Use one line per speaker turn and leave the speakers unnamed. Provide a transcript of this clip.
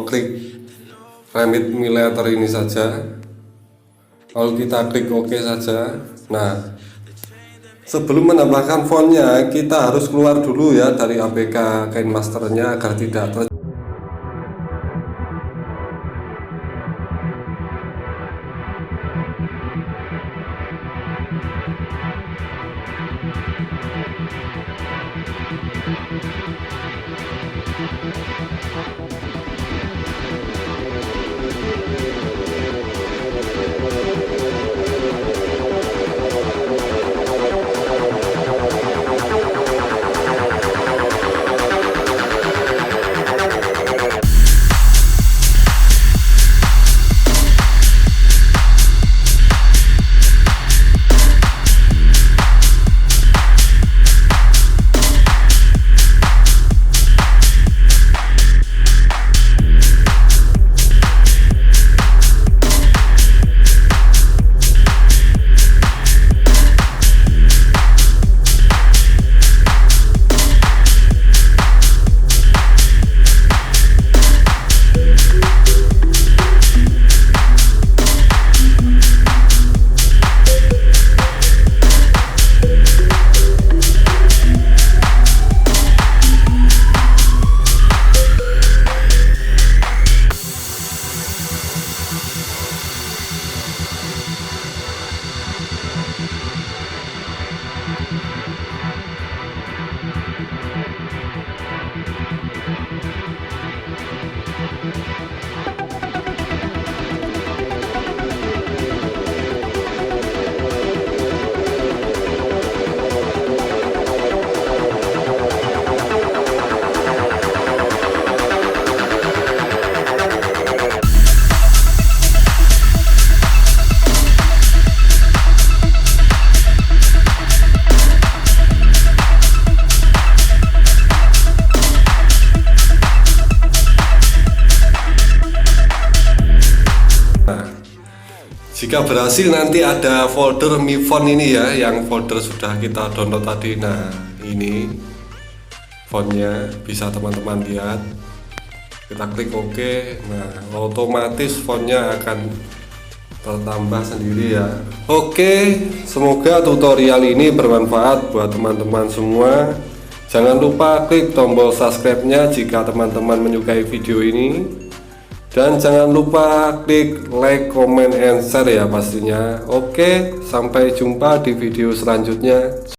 klik remit militer ini saja, lalu kita klik OK saja. Nah, sebelum menambahkan fontnya kita harus keluar dulu ya dari APK Kinemasternya agar tidak jika berhasil nanti ada folder Mi Font ini ya, yang folder sudah kita download tadi. Nah, ini fontnya bisa teman-teman lihat. Kita klik OK. Nah, otomatis fontnya akan tertambah sendiri ya. Oke, semoga tutorial ini bermanfaat buat teman-teman semua. Jangan lupa klik tombol subscribe-nya jika teman-teman menyukai video ini. Dan jangan lupa klik like, comment, and share ya pastinya. Oke, sampai jumpa di video selanjutnya.